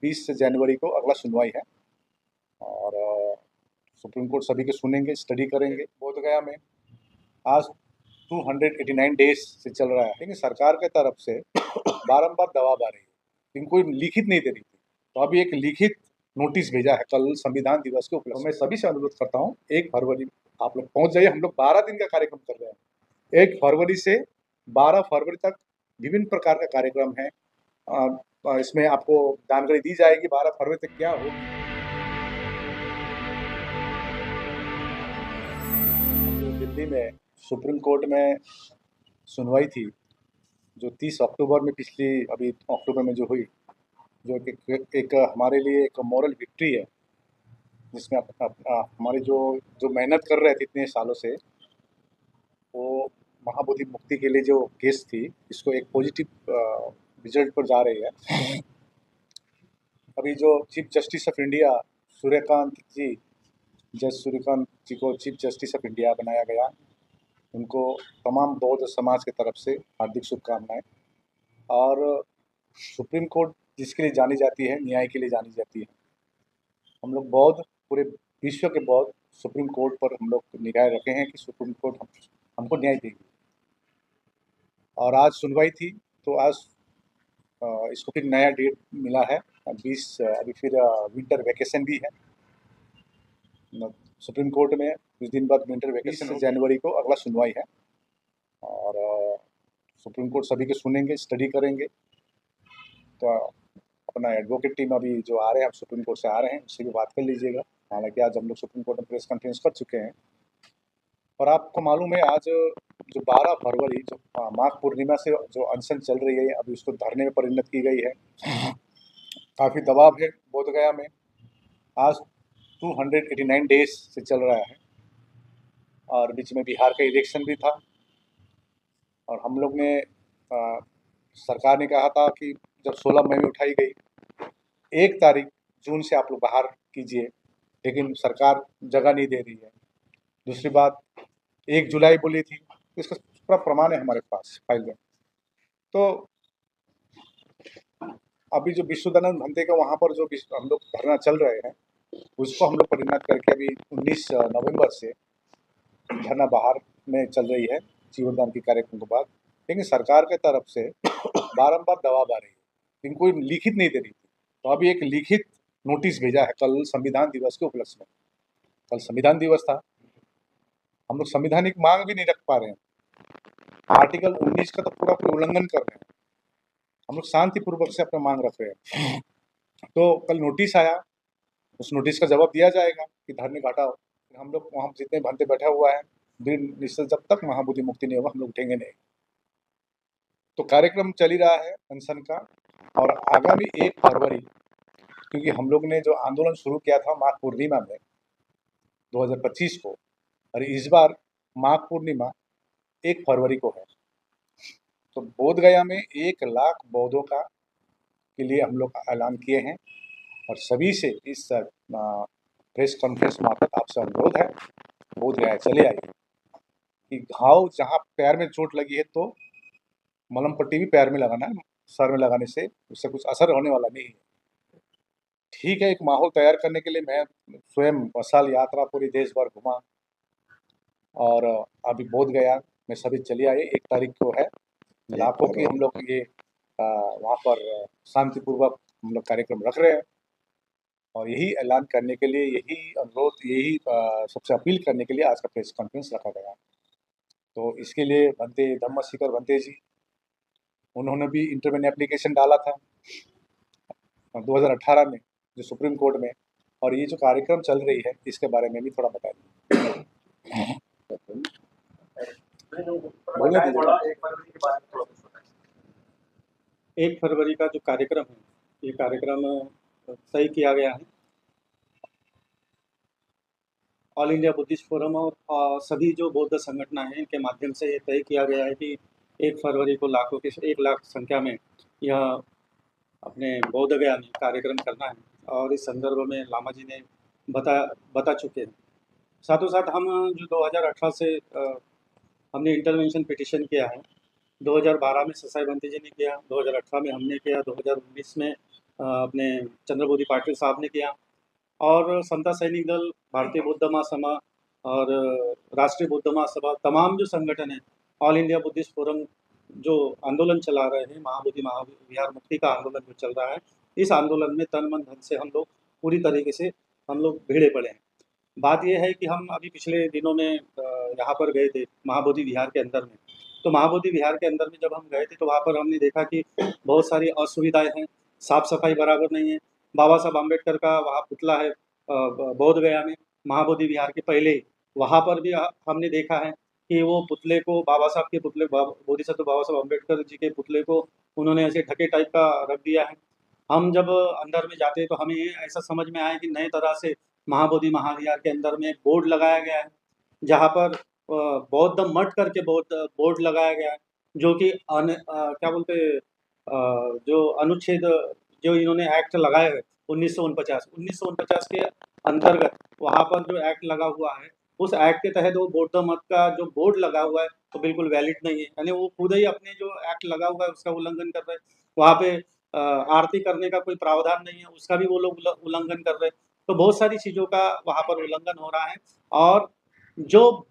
20 जनवरी को अगला सुनवाई है और सुप्रीम कोर्ट सभी के सुनेंगे, स्टडी करेंगे। बोध गया में आज 289 डेज से चल रहा है, लेकिन सरकार के तरफ से बारंबार दबाव आ रही है, लेकिन कोई लिखित नहीं दे रही थी। तो अभी एक लिखित नोटिस भेजा है कल संविधान दिवस के उपलक्ष्य। तो मैं सभी से अनुरोध करता हूँ 1 फरवरी आप लोग पहुंच जाइए। हम लोग 12 दिन का कार्यक्रम कर रहे हैं। 1 फरवरी से 12 फरवरी तक विभिन्न प्रकार का कार्यक्रम है। इसमें आपको जानकारी दी जाएगी 12 फरवरी तक क्या होगी। दिल्ली में सुप्रीम कोर्ट में सुनवाई थी जो 30 अक्टूबर में अभी अक्टूबर में जो हुई, जो एक हमारे लिए एक मॉरल विक्ट्री है, जिसमें हमारे जो मेहनत कर रहे थे इतने सालों से, वो महाबोधि मुक्ति के लिए जो केस थी, इसको एक पॉजिटिव रिजल्ट पर जा रही है। अभी जो chief justice of India Suryakant ji, जज सूर्यकांत जी को चीफ जस्टिस ऑफ इंडिया बनाया गया, उनको तमाम बौद्ध समाज की तरफ से हार्दिक शुभकामनाएं। और सुप्रीम कोर्ट जिसके लिए जानी जाती है, न्याय के लिए जानी जाती है। हम लोग बौद्ध, पूरे विश्व के बौद्ध सुप्रीम कोर्ट पर हम लोग निगाह रखे हैं कि सुप्रीम कोर्ट हमको न्याय देगी। और आज सुनवाई थी, तो आज इसको फिर नया डेट मिला है 20। अभी फिर विंटर वैकेशन भी है सुप्रीम कोर्ट में। कुछ दिन बाद विंटर वैकेशन, 20 जनवरी को अगला सुनवाई है और सुप्रीम कोर्ट सभी के सुनेंगे, स्टडी करेंगे। तो अपना एडवोकेट टीम अभी जो आ रहे हैं, आप सुप्रीम कोर्ट से आ रहे हैं, उससे भी बात कर लीजिएगा। हालांकि आज हम लोग सुप्रीम कोर्ट में प्रेस कॉन्फ्रेंस कर चुके हैं। और आपको मालूम है आज जो 12 फरवरी जो माघ पूर्णिमा से जो अनशन चल रही है, अभी उसको धरने में परिणत की गई है। काफ़ी दबाव है बोध गया में। आज 289 डेज से चल रहा है और बीच में बिहार का इलेक्शन भी था। और हम लोग ने सरकार ने कहा था कि जब 16 मई में उठाई गई, 1 तारीख जून से आप लोग बाहर कीजिए, लेकिन सरकार जगह नहीं दे रही है। दूसरी बात 1 जुलाई बोली थी, इसका पूरा प्रमाण है हमारे पास फाइल में। तो अभी जो विश्वदानंद भंते का वहाँ पर जो हम लोग धरना चल रहे हैं, उसको हम लोग परिणत करके अभी 19 नवंबर से धरना बाहर में चल रही है जीवनदान के कार्यक्रम के बाद। लेकिन सरकार के तरफ से बारंबार दबाव आ रही है, लेकिन कोई लिखित नहीं दे रही थी। तो अभी एक लिखित नोटिस भेजा है कल संविधान दिवस के उपलक्ष्य में। कल संविधान दिवस था, हम लोग संवैधानिक मांग भी नहीं रख पा रहे हैं। आर्टिकल 19 का तो पूरा उल्लंघन कर रहे हैं। हम लोग शांतिपूर्वक से अपना मांग रख रहे हैं। तो कल नोटिस आया, उस नोटिस का जवाब दिया जाएगा कि धरने घटाओ। हम लोग वहाँ जितने भंते बैठा हुआ है, दृढ़ निश्चय, जब तक महाबोधि मुक्ति नहीं होगा हम लोग उठेंगे नहीं। तो कार्यक्रम चल ही रहा है अनशन का। और आगामी 1 फरवरी, क्योंकि हम लोग ने जो आंदोलन शुरू किया था माघ पूर्णिमा में 2025 को, और इस बार माघ पूर्णिमा 1 फरवरी को है, तो बोध गया में 1 लाख बौद्धों का के लिए हम लोग ऐलान किए हैं। और सभी से इस प्रेस कॉन्फ्रेंस मार्फत आपसे अनुरोध है, बोध गया चले आइए। कि घाव जहाँ पैर में चोट लगी है तो मलहम पट्टी भी पैर में लगाना है, सर में लगाने से उससे कुछ असर होने वाला नहीं है। ठीक है, एक माहौल तैयार करने के लिए मैं स्वयं मशाल यात्रा पूरी देश भर घुमा और अभी बोध गया में सभी चले आए। 1 तारीख को है, लाखों की हम लोग ये वहाँ पर शांतिपूर्वक हम लोग कार्यक्रम रख रहे हैं। और यही ऐलान करने के लिए, यही अनुरोध, यही सबसे अपील करने के लिए आज का प्रेस कॉन्फ्रेंस रखा गया। तो इसके लिए भंते धम्मशिखर भंते जी, उन्होंने भी इंटरव्यू एप्लीकेशन डाला था 2018 में जो सुप्रीम कोर्ट में। और ये जो कार्यक्रम चल रही है इसके बारे में भी थोड़ा बता दें। बोलने दीजिए। 1 फरवरी का जो कार्यक्रम है, ये कार्यक्रम तय किया गया है। ऑल इंडिया बुद्धिस्ट फोरम और सभी जो बौद्ध संगठन हैं, इनके माध्यम से ये तय किया गया है कि 1 फरवरी को 1 लाख संख्या में यह अपने बोध गया में कार्यक्रम करना है। और इस संदर्भ में लामा जी ने बता चुके हैं। साथों साथ हम जो 2018 से हमने इंटरवेंशन पिटिशन किया है, 2012 में ससाई भंते जी ने किया, 2018 में हमने किया, 2019 में अपने चंद्रबोधी पाटिल साहब ने किया और समता सैनिक दल, भारतीय बौद्ध महासभा और राष्ट्रीय बौद्ध महासभा, तमाम जो संगठन हैं, ऑल इंडिया बुद्धिस्ट फोरम जो आंदोलन चला रहे हैं, महाबोधि महाविहार मुक्ति का आंदोलन जो चल रहा है, इस आंदोलन में तन मन धन से हम लोग पूरी तरीके से हम लोग भिड़े पड़े हैं। बात ये है कि हम अभी पिछले दिनों में यहाँ पर गए थे महाबोधि विहार के अंदर में। तो महाबोधि विहार के अंदर में जब हम गए थे तो वहाँ पर हमने देखा कि बहुत सारी असुविधाएं हैं, साफ सफाई बराबर नहीं है। बाबा साहब अम्बेडकर का वहाँ पुतला है बोध गया में, महाबोधि विहार के पहले ही वहाँ पर भी हमने देखा है कि वो पुतले को, बाबा साहब के पुतले, बोधिसत्व बाबा साहब अम्बेडकर जी के पुतले को उन्होंने ऐसे ढके टाइप का रख दिया है। हम जब अंदर में जाते हैं तो हमें ये ऐसा समझ में आया कि नए तरह से महाबोधि महाविहार के अंदर में एक बोर्ड लगाया गया है, जहाँ पर बौद्ध मठ करके बोर्ड लगाया गया है, जो कि क्या बोलते जो अनुच्छेद, जो इन्होंने एक्ट लगाए हुए 1949 के अंतर्गत वहाँ पर जो एक्ट लगा हुआ है, उस एक्ट के तहत वो बौद्ध मत का जो बोर्ड लगा हुआ है तो बिल्कुल वैलिड नहीं है, यानी वो खुद ही अपने जो एक्ट लगा हुआ है उसका उल्लंघन कर रहे हैं। वहाँ पे आरती करने का कोई प्रावधान नहीं है, उसका भी वो लोग उल्लंघन कर रहे हैं। तो बहुत सारी चीज़ों का वहाँ पर उल्लंघन हो रहा है और जो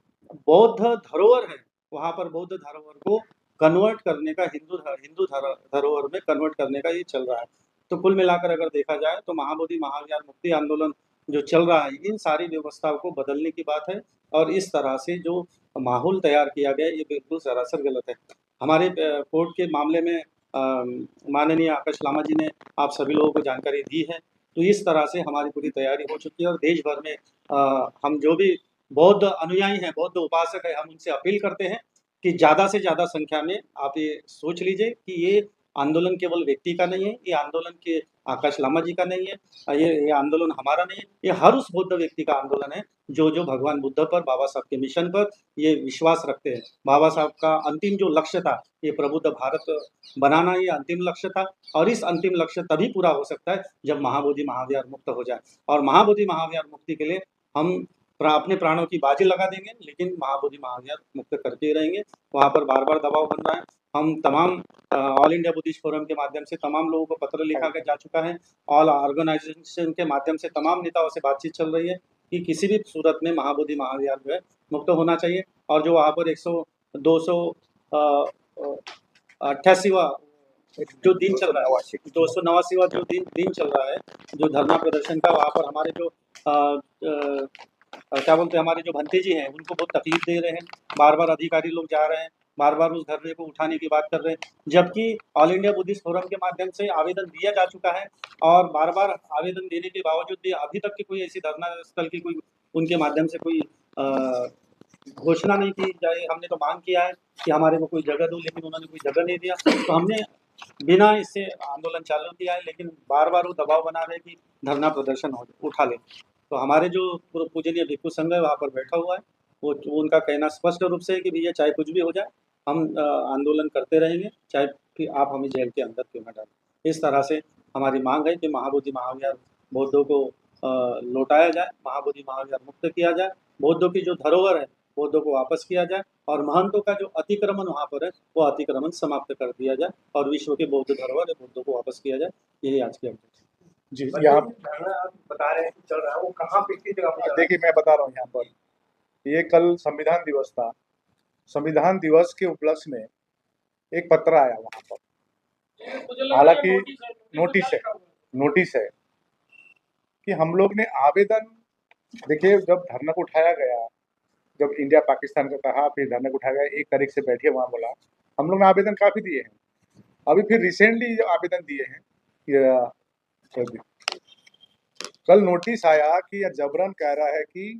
बौद्ध धरोहर है, वहाँ पर बौद्ध धरोहर को कन्वर्ट करने का, हिंदू धरोहर में कन्वर्ट करने का ये चल रहा है। तो कुल मिलाकर अगर देखा जाए तो महाबोधि महाविहार मुक्ति आंदोलन जो चल रहा है, इन सारी व्यवस्थाओं को बदलने की बात है और इस तरह से जो माहौल तैयार किया गया है, ये बिल्कुल सरासर गलत है। हमारे कोर्ट के मामले में माननीय आकाश लामा जी ने आप सभी लोगों को जानकारी दी है। तो इस तरह से हमारी पूरी तैयारी हो चुकी है और देश भर में हम जो भी बौद्ध अनुयायी हैं, बौद्ध उपासक हैं, हम उनसे अपील करते हैं कि ज़्यादा से ज़्यादा संख्या में आप ये सोच लीजिए कि ये आंदोलन केवल व्यक्ति का नहीं है, ये आंदोलन के आकाश लामा जी का नहीं है, ये आंदोलन हमारा नहीं है, ये हर उस बौद्ध व्यक्ति का आंदोलन है जो भगवान बुद्ध पर, बाबा साहब के मिशन पर ये विश्वास रखते हैं। बाबा साहब का अंतिम जो लक्ष्य था, ये प्रबुद्ध भारत बनाना, ये अंतिम लक्ष्य था और इस अंतिम लक्ष्य तभी पूरा हो सकता है जब महाबोधि महाविहार मुक्त हो जाए। और महाबोधि महाविहार मुक्ति के लिए हम अपने प्राणों की बाजी लगा देंगे, लेकिन महाबोधि महाविहार मुक्त करते ही रहेंगे। वहाँ पर बार-बार दबाव बन रहा है। हम तमाम ऑल इंडिया बुद्धिस्ट फोरम के माध्यम से तमाम लोगों को पत्र लिखा के जा चुका है। ऑल ऑर्गेनाइजेशन के माध्यम से तमाम नेताओं से बातचीत चल रही है कि किसी भी सूरत में महाबोधि महाविहार जो है मुक्त होना चाहिए और जो वहाँ पर 288वां जो दिन चल रहा है, 289वां जो दिन चल रहा है, जो धरना प्रदर्शन का, वहाँ पर हमारे जो क्या बोलते हैं, हमारे जो भंते जी हैं उनको बहुत तकलीफ दे रहे हैं। बार-बार अधिकारी लोग जा रहे हैं, बार-बार उस धरने को उठाने की बात कर रहे हैं, जबकि ऑल इंडिया बुद्धिस्ट फोरम के माध्यम से आवेदन दिया जा चुका है और बार-बार आवेदन देने के बावजूद भी अभी तक की कोई ऐसी धरना स्थल की कोई उनके माध्यम से कोई घोषणा नहीं की जाए। हमने तो मांग किया है कि हमारे को कोई जगह दो, लेकिन उन्होंने कोई जगह नहीं दिया। तो हमने बिना इससे आंदोलन चालू किया है, लेकिन बार-बार वो दबाव बना रहे कि धरना प्रदर्शन उठा लें। तो हमारे जो पूजनीय भिक्षु संघ है वहाँ पर बैठा हुआ है, वो उनका कहना स्पष्ट रूप से है कि भैया चाहे कुछ भी हो जाए, हम आंदोलन करते रहेंगे, चाहे फिर आप हमें जेल के अंदर क्यों ना डालें। इस तरह से हमारी मांग है कि महाबोधि महाविहार बौद्धों को लौटाया जाए, महाबोधि महाविहार मुक्त किया जाए, बौद्धों की जो धरोहर है बौद्धों को वापस किया जाए और महंतों का जो अतिक्रमण वहाँ पर है वो अतिक्रमण समाप्त कर दिया जाए और विश्व के बौद्ध धरोहर है बौद्धों को वापस किया जाए। यही आज की अपडेट है। जी, यहाँ आप बता रहे हैं कि चल रहा है, वो कहाँ पे, किस जगह पे चल रहा है? देखिए, मैं बता रहा हूँ यहाँ पर, ये कल संविधान दिवस था। संविधान दिवस के उपलक्ष्य में एक पत्र आया वहाँ पर, हालांकि नोटिस है कि हम लोग ने आवेदन, देखिए जब धरना को उठाया गया, जब इंडिया पाकिस्तान का कहा, फिर धरना को उठाया गया, 1 तारीख से बैठिए वहाँ बोला, हम लोग ने आवेदन काफ़ी दिए हैं। अभी फिर रिसेंटली जो आवेदन दिए हैं, कल नोटिस आया कि यह जबरन कह रहा है कि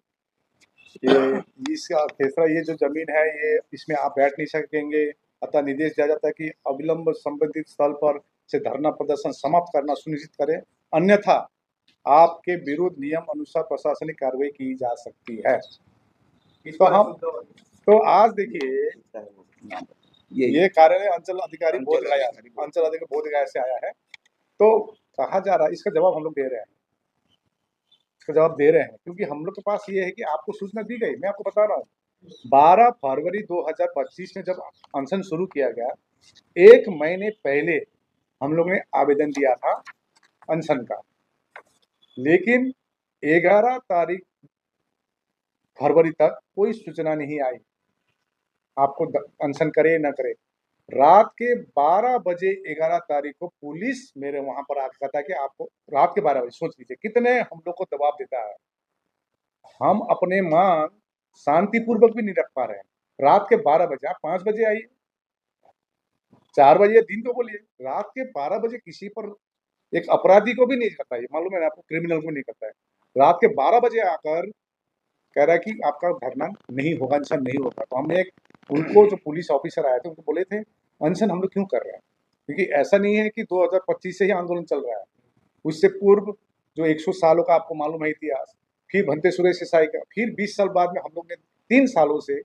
ये इसका फैसला, ये जो जमीन है ये इसमें आप बैठ नहीं सकेंगे, अतः निर्देश दिया जाता है कि अविलंब संबंधित स्थल पर से धरना प्रदर्शन समाप्त करना सुनिश्चित करें, अन्यथा आपके विरुद्ध नियम अनुसार प्रशासनिक कार्रवाई की जा सकती है। तो आज देखिए, ये कार्यालय अंचल अधिकारी बोध गया से आया है, तो कहा जा रहा है, इसका जवाब हम लोग दे रहे हैं, क्योंकि हम लोग के पास ये है कि आपको सूचना दी गई। मैं आपको बता रहा हूँ, 12 फरवरी 2025 में जब अनशन शुरू किया गया, 1 महीने पहले हम लोग ने आवेदन दिया था अनशन का, लेकिन 11 तारीख फरवरी तक कोई सूचना नहीं आई आपको अनशन करे न करे। रात के 12 बजे 11 तारीख को पुलिस मेरे वहां पर आकर कहता है कि आपको रात के 12 बजे, सोच लीजिए कितने हम लोग को दबाव देता है। हम अपने मांग शांतिपूर्वक भी नहीं रख पा रहे हैं। रात के 12 बजे, आप 5 बजे आइए, 4 बजे दिन को बोलिए, रात के 12 बजे किसी पर, एक अपराधी को भी नहीं करता है, मालूम है आपको, क्रिमिनल को नहीं करता है। रात के 12 बजे आकर कह रहा है कि आपका धरना नहीं होगा, अनशन नहीं होगा। तो हमने एक, उनको जो पुलिस ऑफिसर आए थे उनको बोले थे अनशन हम लोग क्यों कर रहे हैं, क्योंकि ऐसा नहीं है कि 2025 से ही आंदोलन चल रहा है, उससे पूर्व जो 100 सालों का आपको मालूम है इतिहास, फिर भंते सुरेश देसाई का, फिर 20 साल बाद में हम लोग ने 3 सालों से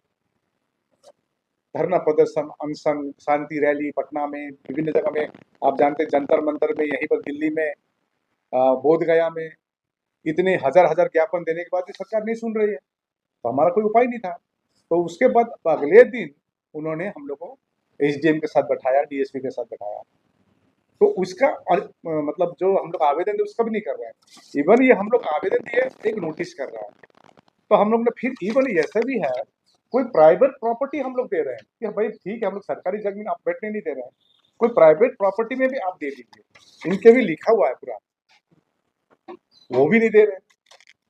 धरना प्रदर्शन, अनशन, शांति रैली पटना में, विभिन्न जगह में, आप जानते जंतर मंतर में, यहीं पर दिल्ली में, बोध गया में, इतने हजार हजार ज्ञापन देने के बाद भी सरकार नहीं सुन रही है, तो हमारा कोई उपाय नहीं था। तो उसके बाद अगले दिन उन्होंने हम लोग को एसडीएम के साथ बैठाया, डीएसपी के साथ बैठाया, तो उसका मतलब जो हम लोग आवेदन दिए उसका भी नहीं कर रहे हैं। इवन ये हम लोग आवेदन दिए, एक नोटिस कर रहा है, तो हम लोग ने फिर इवन ऐसा भी है, कोई प्राइवेट प्रॉपर्टी हम लोग दे रहे हैं कि भाई ठीक है हम लोग सरकारी जमीन आप बैठने नहीं दे रहे हैं, कोई प्राइवेट प्रॉपर्टी में भी आप दे दीजिए, इनके भी लिखा हुआ है पूरा, वो भी नहीं दे रहे।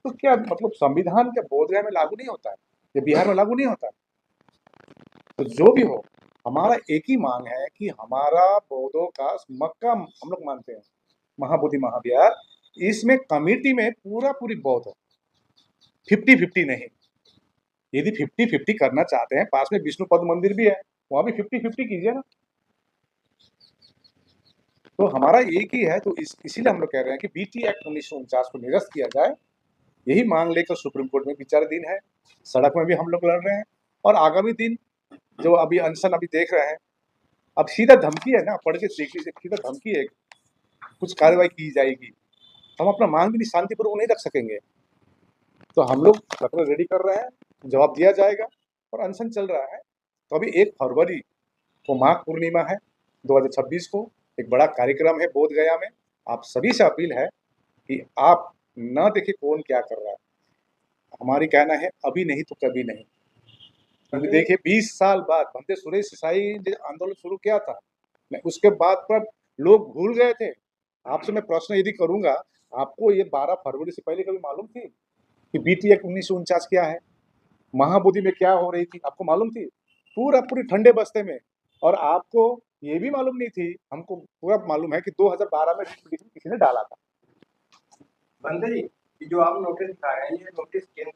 तो क्या मतलब संविधान क्या बोधगया में लागू नहीं होता है, या बिहार में लागू नहीं होता है? तो जो भी हो, हमारा एक ही मांग है कि हमारा बौद्धों का मक्का हम लोग मानते हैं, महाबोधि महाविहार, इसमें कमेटी में पूरा पूरी बौद्ध हो, 50-50 नहीं। यदि 50-50 करना चाहते हैं, पास में विष्णुपद मंदिर भी है, वहां भी 50-50 कीजिए ना। तो हमारा एक ही है, तो इसीलिए हम लोग कह रहे हैं कि बीटी एक्ट 1949 को निरस्त किया जाए, यही मांग लेकर सुप्रीम कोर्ट में विचाराधीन है, सड़क में भी हम लोग लड़ रहे हैं, और आगामी दिन जो अभी अनशन अभी देख रहे हैं, अब सीधा धमकी है ना, पढ़ के देख लीजिए, सीधा धमकी है, कुछ कार्रवाई की जाएगी, हम अपना मांग भी शांतिपूर्वक नहीं रख सकेंगे। तो हम लोग पत्र रेडी कर रहे हैं, जवाब दिया जाएगा, और अनशन चल रहा है। तो अभी 1 फरवरी को माघ पूर्णिमा है 2026 को, एक बड़ा कार्यक्रम है बोध गया में। आप सभी से अपील है कि आप न देखें कौन क्या कर रहा है, हमारी कहना है अभी नहीं तो कभी नहीं। अभी देखिए 20 साल बाद भंते सुरेश देसाई ने आंदोलन शुरू किया था, मैं उसके बाद पर लोग भूल गए थे। आपसे मैं प्रश्न यदि करूंगा, आपको ये 12 फरवरी से पहले कभी मालूम थी कि बीटी एक्ट 1949 क्या है, महाबोधि में क्या हो रही थी, आपको मालूम थी? पूरी ठंडे बस्ते में। और आपको ये भी मालूम नहीं थी, हमको पूरा मालूम है कि 2012 में पिटीशन किसी ने डाला था। बंदे जी, जो आप नोटिस दिखा रहे हैं, ये नोटिस केंद्र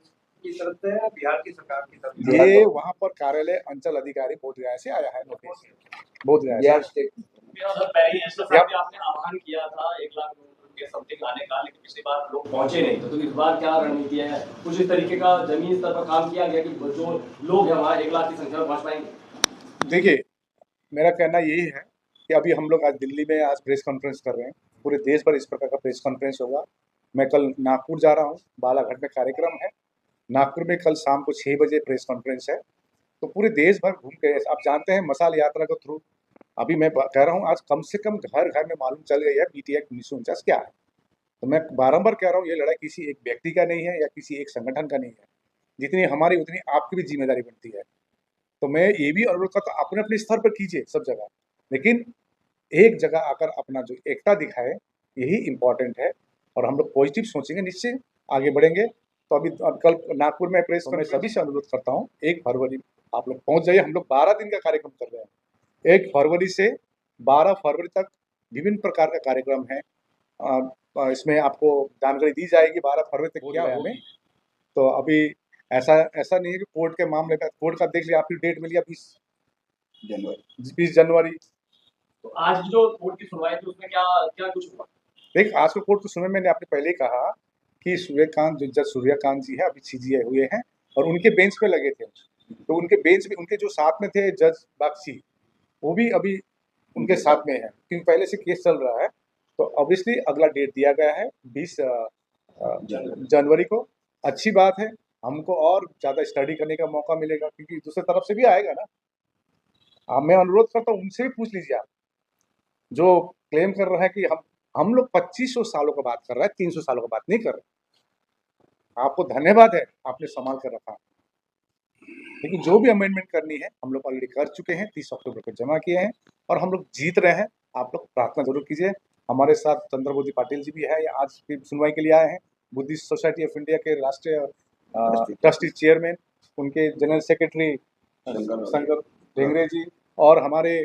की तरफ से है, बिहार की सरकार की तरफ से? ये वहां पर कार्यालय अंचल अधिकारी बोधगया से आया है नोटिस, बोधगया से। आपने आह्वान किया था 1 लाख के समथिंग आने का, लेकिन पिछली बार लोग पहुंचे नहीं, तो इस बार क्या रणनीति है? कुछ इस तरीके का जमीन स्तर पर काम किया गया कि जो लोग हैं वहाँ 1 लाख की संख्या में पहुंच पाएंगे? देखिए, मेरा कहना यही है कि अभी हम लोग आज दिल्ली में आज प्रेस कॉन्फ्रेंस कर रहे हैं, पूरे देश भर इस प्रकार का प्रेस कॉन्फ्रेंस होगा। मैं कल नागपुर जा रहा हूँ, बालाघाट में कार्यक्रम है, नागपुर में कल शाम को 6 बजे प्रेस कॉन्फ्रेंस है। तो पूरे देश भर घूम के, आप जानते हैं मसाल यात्रा के थ्रू, अभी मैं कह रहा हूँ आज कम से कम घर घर में मालूम चल गई है बीटी एक्ट 1949 क्या है। तो मैं बारंबार कह रहा हूँ, ये लड़ाई किसी एक व्यक्ति का नहीं है या किसी एक संगठन का नहीं है, जितनी हमारी उतनी आपकी भी जिम्मेदारी बनती है। तो मैं ये भी अनुरोध करता हूँ, अपने अपने स्तर पर कीजिए सब जगह, लेकिन एक जगह आकर अपना जो एकता दिखाए, यही इम्पोर्टेंट है। और हम लोग पॉजिटिव सोचेंगे, निश्चय आगे बढ़ेंगे। तो अभी अब कल नागपुर में प्रेस में सभी से अनुरोध करता हूँ, 1 फरवरी आप लोग पहुंच जाइए। हम लोग 12 दिन का कार्यक्रम कर रहे हैं, 1 फरवरी से 12 फरवरी तक विभिन्न प्रकार का कार्यक्रम है। इसमें आपको जानकारी दी जाएगी 12 फरवरी तक क्या होगा। तो अभी ऐसा नहीं है कि कोर्ट के मामले का, कोर्ट का देख लिया, आपकी डेट मिल गया 20 जनवरी। तो आज जो कोर्ट की सुनवाई थी उसमें क्या क्या कुछ हुआ? देख, आज के कोर्ट की सुनवाई मैंने आपने पहले ही कहा कि सूर्यकांत, जो जज सूर्यकांत जी है अभी सीजीआई हुए हैं, और उनके बेंच पे लगे थे, तो उनके बेंच में उनके जो साथ में थे जज बागची, वो भी अभी उनके साथ में है, क्योंकि पहले से केस चल रहा है। तो ऑब्वियसली अगला डेट दिया गया है 20 जनवरी को। अच्छी बात है, हमको और ज़्यादा स्टडी करने का मौका मिलेगा, क्योंकि दूसरी तरफ से भी आएगा ना। मैं अनुरोध करता हूँ, उनसे भी पूछ लीजिए आप, जो क्लेम कर रहे हैं कि हम लोग 2500 सालों का बात कर रहे हैं, 300 सालों का बात नहीं कर रहे। आपको धन्यवाद है, आपने संभाल कर रखा। लेकिन जो भी अमेंडमेंट करनी है हम लोग ऑलरेडी कर चुके हैं, 30 अक्टूबर को जमा किए हैं और हम लोग जीत रहे हैं। आप लोग प्रार्थना जरूर कीजिए। हमारे साथ चंद्रबोधी पाटिल जी भी है, ये आज की सुनवाई के लिए आए हैं। बुद्धिस्ट सोसाइटी ऑफ इंडिया के राष्ट्रीय ट्रस्टी चेयरमैन, उनके जनरल सेक्रेटरी शंकर ढेंगरे जी, और हमारे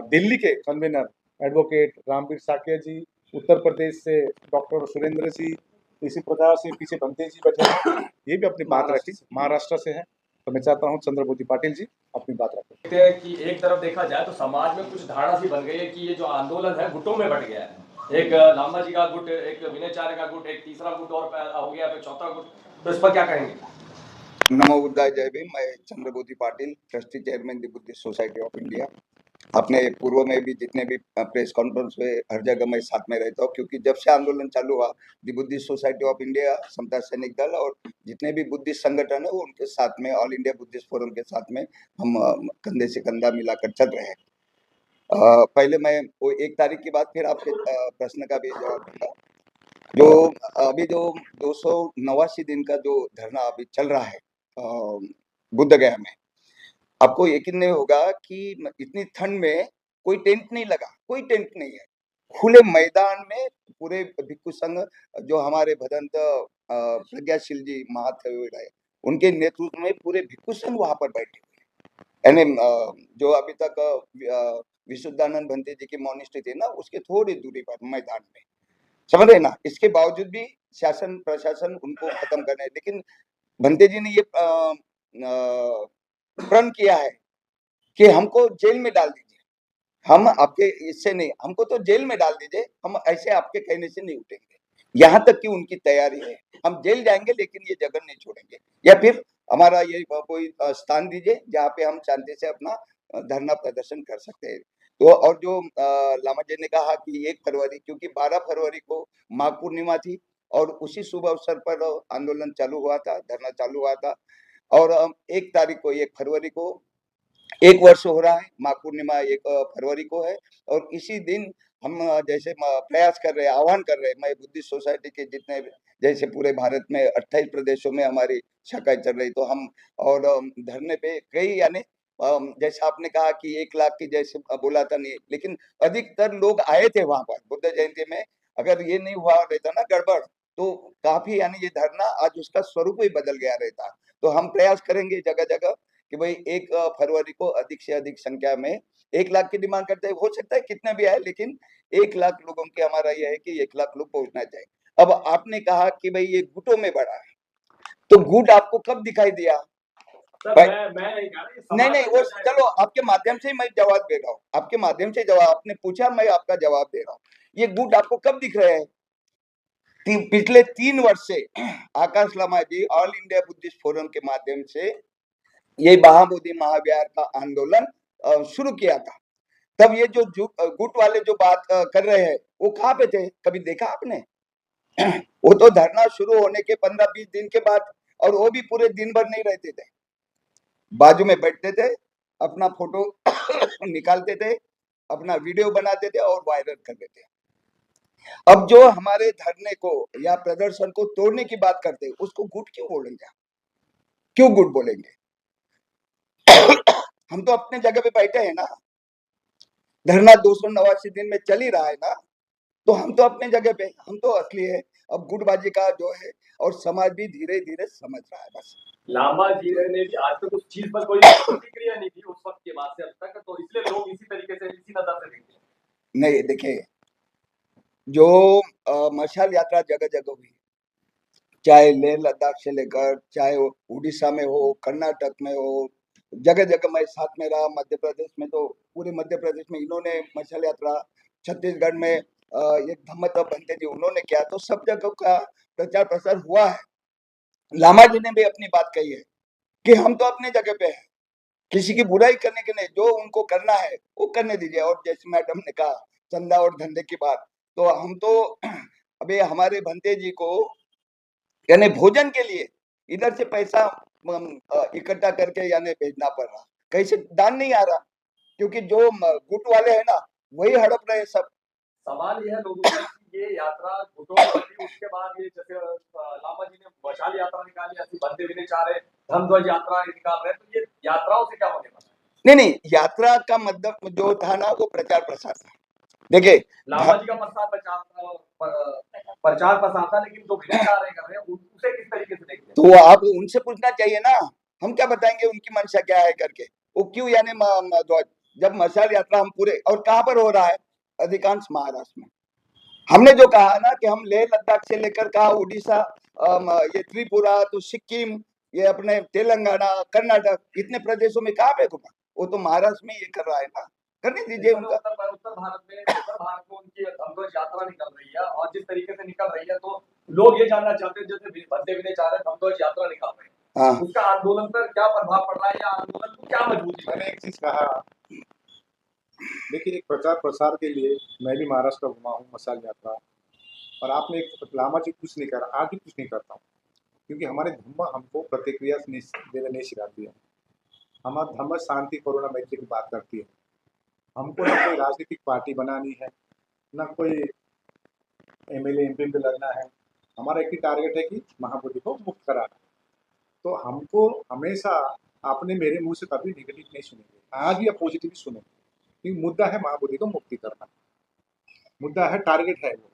दिल्ली के कन्वीनर एडवोकेट रामवीर साकिया जी, उत्तर प्रदेश से डॉक्टर सुरेंद्र जी, इसी प्रकार से पीछे बंते जी बैठे हैं, ये भी अपनी बात रखी, महाराष्ट्र से है। तो मैं चाहता हूँ चंद्रबोधी पाटिल जी अपनी बात रखें। देखते हैं कि एक तरफ देखा जाए तो समाज में कुछ धारणा सी बन गई है कि ये जो आंदोलन है गुटों में बट गया है। एक लांबा जी का गुट, एक विनयचार्य का गुट, एक तीसरा गुट और हो गया, फिर चौथा गुट। तो इस पर क्या कहेंगे? नमो बुद्धाय, जय भीम। मैं Chandrabodhi Patil, trustee chairman the Buddhist society of India. अपने पूर्व में भी जितने भी प्रेस कॉन्फ्रेंस में हर जगह मैं साथ में रहता हूँ, क्योंकि जब से आंदोलन चालू हुआ the Buddhist society of India, Samata Sainik Dal और जितने भी बुद्धिस्ट संगठन है वो उनके साथ में, ऑल इंडिया बुद्धिस्ट फोरम के साथ में हम कंधे से कंधा मिलाकर चल रहे हैं। पहले मैं वो 1 तारीख की बात, फिर आपके प्रश्न का भी जवाब दूंगा। जो अभी जो 289 दिन का जो धरना अभी चल रहा है बुद्ध गया में, आपको यकीन नहीं होगा कि इतनी ठंड में कोई टेंट नहीं लगा, कोई टेंट नहीं है। खुले मैदान में पूरे भिक्षु संघ जो हमारे भदंत प्रज्ञाशील जी महाथवीर है, उनके नेतृत्व में पूरे भिक्षु संघ वहां पर बैठे हुए। यानी जो अभी तक विशुद्धानंद भंते जी की मोनिस्ट्री थी ना, उसके थोड़ी दूरी पर मैदान में, समझ रहे ना। इसके बावजूद भी शासन प्रशासन उनको खत्म करने, लेकिन भंते जी ने ये प्रण किया है कि हमको जेल में डाल दीजिए, हम आपके इससे नहीं, हमको तो जेल में डाल दीजिए, हम ऐसे आपके कहने से नहीं उठेंगे। यहाँ तक कि उनकी तैयारी है, हम जेल जाएंगे लेकिन ये जगह नहीं छोड़ेंगे, या फिर हमारा ये कोई स्थान दीजिए जहाँ पे हम शांति से अपना धरना प्रदर्शन कर सकते हैं। तो और जो लामा जी ने कहा कि 1 फरवरी, क्योंकि 12 फरवरी को माघ पूर्णिमा थी और उसी शुभ अवसर पर आंदोलन चालू हुआ था, धरना चालू हुआ था। और 1 तारीख को, 1 फरवरी को 1 वर्ष हो रहा है, माघ पूर्णिमा 1 फरवरी को है। और इसी दिन हम जैसे प्रयास कर रहे हैं, आह्वान कर रहे हैं, मैं बुद्धिस्ट सोसाइटी के जितने जैसे पूरे भारत में 28 प्रदेशों में हमारी शाखाएं चल रही, तो हम और धरने पे कई, यानी जैसे आपने कहा कि 1 लाख की जैसे बोला था, नहीं, लेकिन अधिकतर लोग आए थे वहां पर बुद्ध जयंती में। अगर ये नहीं हुआ रहता ना गड़बड़, तो काफी, यानी ये धरना आज उसका स्वरूप ही बदल गया रहता। तो हम प्रयास करेंगे जगह जगह कि भाई 1 फरवरी को अधिक से अधिक संख्या में, 1 लाख की डिमांड करते हैं, हो सकता है कितने भी आए, लेकिन 1 लाख लोगों के हमारा यह है कि 1 लाख लोग पहुंचना चाहिए। अब आपने कहा कि भाई ये गुटों में बढ़ा है, तो गुट आपको कब दिखाई दिया? सर, मैं नहीं कह रहा, नहीं नहीं, वो चलो आपके माध्यम से मैं जवाब दे रहा हूँ, आपके माध्यम से जवाब आपने पूछा, मैं आपका जवाब दे रहा हूँ। ये गुट आपको कब दिख रहे हैं? पिछले 3 वर्ष से आकाश लामा जी ऑल इंडिया बुद्धिस्ट फोरम के माध्यम से ये महाबोधि महाविहार का आंदोलन शुरू किया था। तब ये जो गुट वाले जो बात कर रहे हैं, वो कहाँ पे थे? कभी देखा आपने? वो तो धरना शुरू होने के 15-20 दिन के बाद, और वो भी पूरे दिन भर नहीं रहते थे, बाजू में बैठते थे, अपना फोटो निकालते थे, अपना वीडियो बनाते थे और वायरल कर देते। अब जो हमारे धरने को या प्रदर्शन को तोड़ने की बात करते हैं, उसको गुट क्यों बोलेंगे? क्यों गुट बोलेंगे? हम तो अपने जगह पे बैठे हैं ना, धरना 289 दिन में चल ही रहा है ना, तो हम तो अपने जगह पे, हम तो असली है। अब गुटबाजी का जो है, और समाज भी धीरे धीरे समझ रहा है। बस लांबा जी ने भी आज तक उस चीज पर कोई प्रतिक्रिया नहीं दी उस वक्त के बाद से अब तक, तो इसलिए लोग इसी तरीके से, इसी नजर से देखते हैं। नहीं, देखिए, जो मशाल यात्रा जगह जगह हुई, चाहे लेह लद्दाख से लेकर, चाहे उड़ीसा में हो, कर्नाटक में हो, जगह जगह मैं साथ में रहा। मध्य प्रदेश में तो पूरे मध्य प्रदेश में इन्होंने मशाल यात्रा, छत्तीसगढ़ में एक धम्मत बनते जी उन्होंने किया, तो सब जगह का प्रचार प्रसार हुआ है। लामा जी ने भी अपनी बात कही है कि हम तो अपने जगह पे हैं, किसी की बुराई करने के नहीं, जो उनको करना है वो करने दीजिए। और जैसे मैडम ने कहा चंदा और धंधे की बात, तो हम तो अभी हमारे भंते जी को, यानी भोजन के लिए इधर से पैसा इकट्ठा करके यानी भेजना पड़ रहा, कहीं से दान नहीं आ रहा, क्योंकि जो गुट वाले हैं ना, वही हड़प रहे सब। सवाल यह है लोगों का ये यात्रा घुटों में बनी, उसके बाद ये जैसे लामा जी ने मशाल यात्रा निकाली, ऐसी बंदे भी नहीं चाह रहे, धमध्वज यात्रा निकाल रहे, तो ये यात्राओं से क्या होने वाला है? नहीं, यात्रा का मतलब जो था ना वो प्रचार प्रसार था। देखिए, लामा जी का प्रचार प्रसार था, लेकिन जो विनय कार्य कर रहे हैं उसे किस तरीके से देखते हैं? तो आप उनसे पूछना चाहिए ना, हम क्या बताएंगे उनकी मंशा क्या है करके। वो क्यों यानी जब मशाल यात्रा हम पूरे, और कहाँ पर हो रहा है, अधिकांश महाराष्ट्र में। हमने जो कहा ना कि हम लेह लद्दाख से लेकर कहा उड़ीसा, ये त्रिपुरा, तो सिक्किम, ये अपने तेलंगाना, कर्नाटक, इतने प्रदेशों में कहाँ पे घुमा, वो तो महाराष्ट्र में ये कर रहा है ना, करने दीजिए उनका। उत्तर भारत में उनकी धमध्वज यात्रा निकल रही है, और जिस तरीके से निकल रही है, तो लोग ये जानना चाहते हैं, जैसे बंदे विनय चाह रहे धमध्वज यात्रा निकाल रहे हैं, हाँ, उसका आंदोलन पर क्या प्रभाव पड़ रहा है, या आंदोलन को क्या मजबूती? मैंने एक चीज कहा, देखिए, एक प्रचार प्रसार के लिए मैं भी महाराष्ट्र घुमा हूँ मशाल यात्रा, और आपने एक लामा जी कुछ नहीं करा, आगे कुछ नहीं करता हूँ, क्योंकि हमारे धर्म हमको प्रतिक्रिया देना नहीं सिखाती है। हमारा धर्म शांति करुणा मैत्री की बात करती है। हमको ना कोई राजनीतिक पार्टी बनानी है, ना कोई एमएलए एमपी पे लड़ना है। हमारा एक ही टारगेट है कि महाबोधि को मुक्त कराना। तो हमको हमेशा आपने मेरे मुंह से कभी निगेटिव नहीं सुनेंगे, आज या पॉजिटिव सुनेंगे, क्योंकि मुद्दा है महाबोधि को मुक्ति करना, मुद्दा है, टारगेट है वो।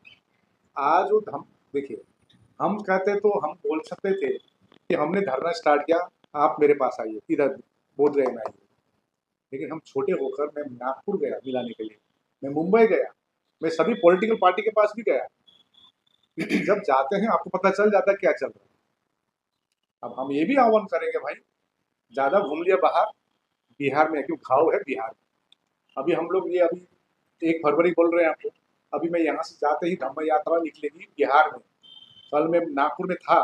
आज वो हम देखिए, हम कहते तो हम बोल सकते थे कि हमने धरना स्टार्ट किया, आप मेरे पास आइए, इधर बोधगया में आइए, लेकिन हम छोटे होकर मैं नागपुर गया मिलाने के लिए, मैं मुंबई गया, मैं सभी पॉलिटिकल पार्टी के पास भी गया, क्योंकि जब जाते हैं आपको पता चल जाता है क्या चल रहा है। अब हम ये भी आह्वान करेंगे भाई, ज़्यादा घूम लिया बाहर, बिहार में क्यों घाव है बिहार में। अभी हम लोग ये अभी 1 फरवरी बोल रहे हैं आपको, अभी मैं यहाँ से जाते ही धम्म यात्रा निकलेगी बिहार में। कल मैं नागपुर में था,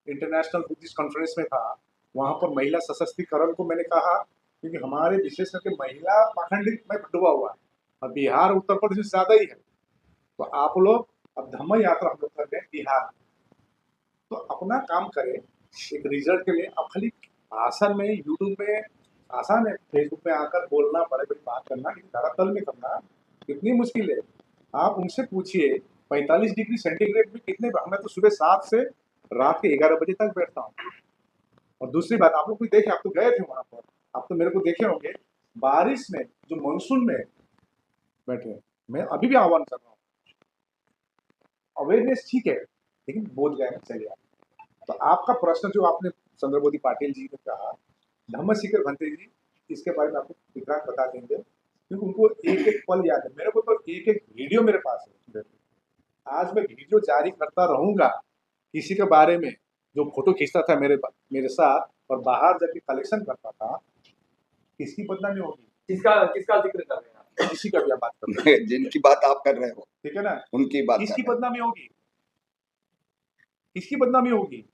इंटरनेशनल बुद्धिस्ट कॉन्फ्रेंस में था, वहाँ पर महिला सशक्तिकरण को मैंने कहा, क्योंकि हमारे विशेष करके महिला पाखंड में डूबा हुआ है, और बिहार उत्तर प्रदेश से ज़्यादा ही है। तो आप लोग अब धम्म यात्रा हम लोग कर रहे हैं बिहार में, तो अपना काम करें एक रिजल्ट के लिए। अब खाली भाषण में यूट्यूब में आसान है, फेसबुक में आकर बोलना, बड़े बड़ी बात करना, लेकिन धरातल में करना कितनी मुश्किल है। आप उनसे पूछिए 45 डिग्री सेंटीग्रेड में कितने, मैं तो सुबह 7 से रात के 11 बजे तक बैठता हूँ। और दूसरी बात, आप लोग कोई देखे, आप तो गए थे वहां पर, आप तो मेरे को देखे होंगे बारिश में, जो मानसून में बैठे। मैं अभी भी आह्वान कर रहा हूँ, अवेयरनेस ठीक है, लेकिन बोधगया में चलिए। तो आपका प्रश्न जो आपने चंद्रमोदी पाटिल जी ने कहा, धम्म शिखर भंते जी, इसके बारे में आपको विक्रांत बता देंगे, क्योंकि उनको एक एक पल याद है। मेरे को तो एक एक वीडियो मेरे पास है, आज मैं वीडियो जारी करता रहूंगा किसी के बारे में जो फोटो खींचता था मेरे साथ और बाहर जाके कलेक्शन करता था, किसकी बदनामी होगी। किसका किसका जिक्र कर रहे हैं आप? किसी का भी आप बात कर रहे हैं, जिनकी बात आप कर रहे हो, ठीक है ना, उनकी बात किसकी कर रहे बदनामी होगी, किसकी बदनामी होगी,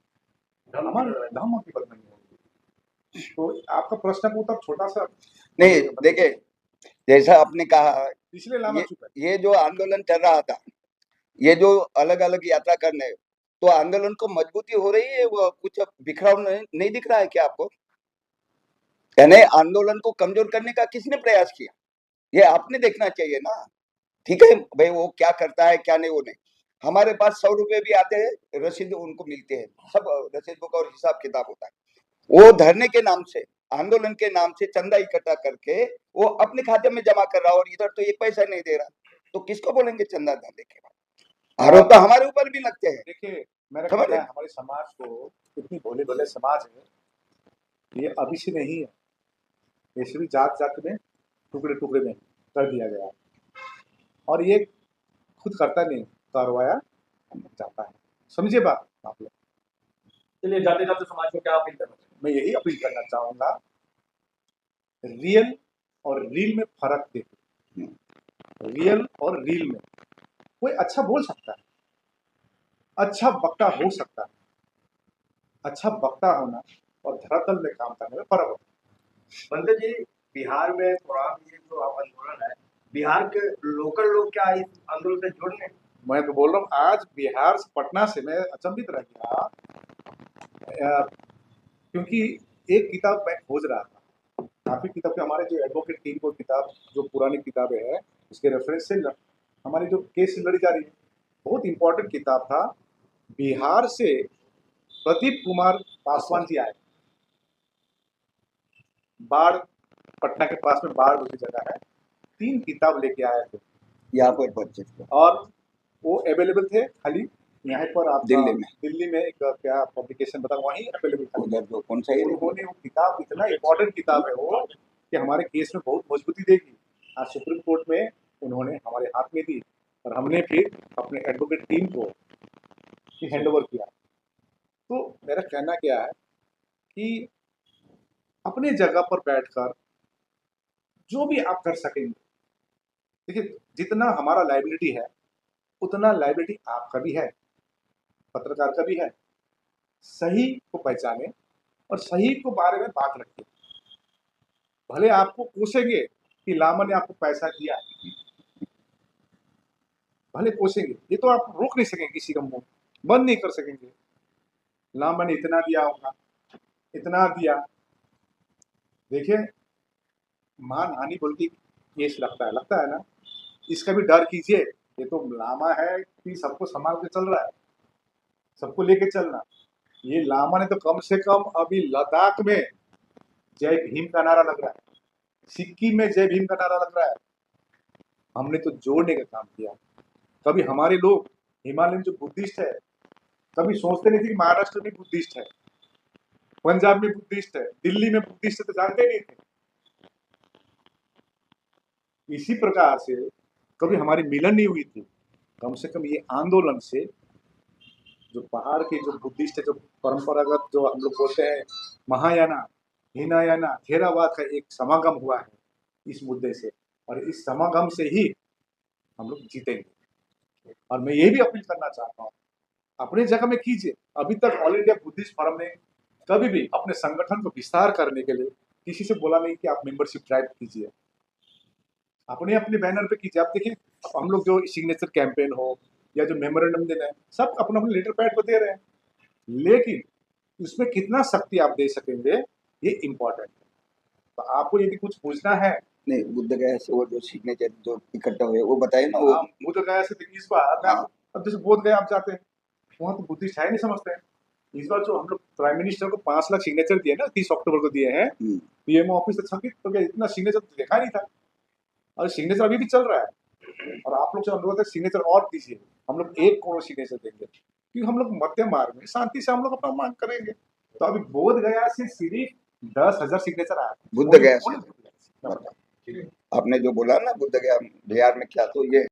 हमारे धर्म की बदनामी होगी। तो आपका प्रश्न को उत्तर छोटा सा हैं। नहीं, देखिए, जैसा आपने कहा, पिछले लामा चुप है। ये जो आंदोलन चल रहा था, ये जो अलग अलग यात्रा करने, तो आंदोलन को मजबूती हो रही है, वो कुछ बिखराव नहीं दिख रहा है क्या आपको? यानी आंदोलन को कमजोर करने का किसने प्रयास किया, ये आपने देखना चाहिए ना। ठीक है भाई, वो क्या करता है क्या नहीं वो नहीं, हमारे पास 100 रुपए भी आते हैं, रसीद उनको मिलते हैं, सब रसीद बुक और हिसाब किताब होता है। वो धरने के नाम से, आंदोलन के नाम से चंदा इकट्ठा करके वो अपने खाते में जमा कर रहा है, और इधर तो एक पैसा नहीं दे रहा, तो किसको बोलेंगे चंदा धंधे के बाद? आरोप तो हमारे ऊपर भी लगते हैं। देखिए, मेरा समझ कहना रहे है, हमारे समाज को इतनी भोले भले समाज है, ये अभी से नहीं है, ये सभी जात जात में टुकड़े टुकड़े में कर दिया गया है, और ये खुद करता नहीं, करवाया जाता है। समझिए बात आप लोग। चलिए, जाते जाते समाज को क्या अपील करना चाहिए? मैं यही अपील करना चाहूंगा, रियल और रील में फर्क देखो। रियल और रील में कोई अच्छा बोल सकता है, अच्छा वक्ता हो सकता है, अच्छा वक्ता होना और धरातल में काम करने में फर्क होता है। बंदे जी, बिहार में थोड़ा ये जो आंदोलन है, बिहार के लोकल लोग क्या इस आंदोलन से जुड़ रहे हैं? मैं तो बोल रहा हूँ, आज बिहार से, पटना से मैं अचंभित रह गया, क्योंकि एक किताब मैं खोज रहा था, काफी किताब के हमारे जो एडवोकेट टीम को किताब जो पुरानी किताबें हैं उसके रेफरेंस से हमारी जो केस लड़ी जा रही है, बहुत इंपॉर्टेंट किताब था। बिहार से प्रदीप कुमार पासवान जी आए, बाढ़, पटना के पास में बाढ़ की जगह है, 3 किताब लेके आए थे यहाँ पर परचेज किया और वो अवेलेबल थे खाली यहाँ पर आप दिल्ली में। एक क्या पब्लिकेशन बता, वहीं अवेलेबल था। उधर जो कौन सा एरिया उन्होंने वो किताब, इतना इम्पोर्टेंट किताब है वो कि हमारे केस में बहुत मजबूती देगी। आज सुप्रीम कोर्ट में उन्होंने हमारे हाथ में दी और हमने फिर अपने एडवोकेट टीम को हैंड ओवर किया। तो मेरा कहना क्या है कि अपने जगह पर बैठकर जो भी आप कर सकेंगे, देखिए जितना हमारा लाइबिलिटी है उतना लाइबिलिटी आपका भी है, पत्रकार का भी है। सही को पहचाने और सही को बारे में बात रखिए। भले आपको कोसेंगे कि लामा ने आपको पैसा दिया, भले कोसेंगे, ये तो आप रोक नहीं सकेंगे, किसी का मुंह बंद नहीं कर सकेंगे। लामा ने इतना दिया होगा, इतना दिया। देखिए मानहानि बोल के केस लगता है ना, इसका भी डर कीजिए। ये तो लामा है कि सबको संभाल के चल रहा है, सबको लेके चलना। ये लामा ने तो कम से कम अभी लद्दाख में जय भीम का नारा लग रहा है, सिक्किम में जय भीम का नारा लग रहा है। हमने तो जोड़ने का काम किया। कभी हमारे लोग हिमालयन जो बुद्धिस्ट है, कभी सोचते नहीं थे कि महाराष्ट्र में बुद्धिस्ट है, पंजाब में बुद्धिस्ट है, दिल्ली में बुद्धिस्ट है, तो जानते नहीं थे। इसी प्रकार से कभी हमारी मिलन नहीं हुई थी। कम से कम ये आंदोलन से जो पहाड़ के जो बुद्धिस्ट है, जो परंपरागत जो हम लोग बोलते हैं महायाना, हिनायाना, थेरावाद का एक समागम हुआ है इस मुद्दे से, और इस समागम से ही हम लोग जीतेंगे। और मैं ये भी अपील करना चाहता हूँ, अपने जगह में कीजिए। अभी तक ऑल इंडिया बुद्धिस्ट फोरम ने कभी भी अपने संगठन को विस्तार करने के लिए किसी से बोला नहीं कि आप मेंबरशिप ड्राइव कीजिए, अपने अपने बैनर पे कीजिए। आप देखिए हम लोग जो सिग्नेचर कैंपेन हो या जो मेमोरेंडम दे रहे हैं, सब अपने अपने लेटर पैड को दे रहे हैं, लेकिन उसमें कितना शक्ति आप दे सकेंगे ये इम्पोर्टेंट है। तो आपको यदि कुछ पूछना है, नहीं, बुद्ध गया से वो जो सिग्नेचर जो इकट्ठा हुए वो बताइए ना। वो बुद्ध गया से इस बार अब जैसे बोध गया आप जाते हैं, वहाँ तो बुद्धिस्ट है नहीं समझते हैं। इस बार जो हम लोग प्राइम मिनिस्टर को 5 लाख सिग्नेचर दिए ना, 30 अक्टूबर को दिए हैं, पीएमओ ऑफिस से छपित तो इतना सिग्नेचर तो देखा नहीं था, और सिग्नेचर अभी भी चल रहा है। और आप लोग से अनुरोध है सिग्नेचर और दीजिए, हम लोग 1 करोड़ सिग्नेचर देंगे, क्योंकि हम लोग मध्य मार्ग में शांति से हम लोग अपना मांग करेंगे। तो अभी बोध गया से सिर्फ 10,000 सिग्नेचर आया। बुद्ध गया से आपने जो बोला ना बुद्ध गया बिहार में क्या, तो ये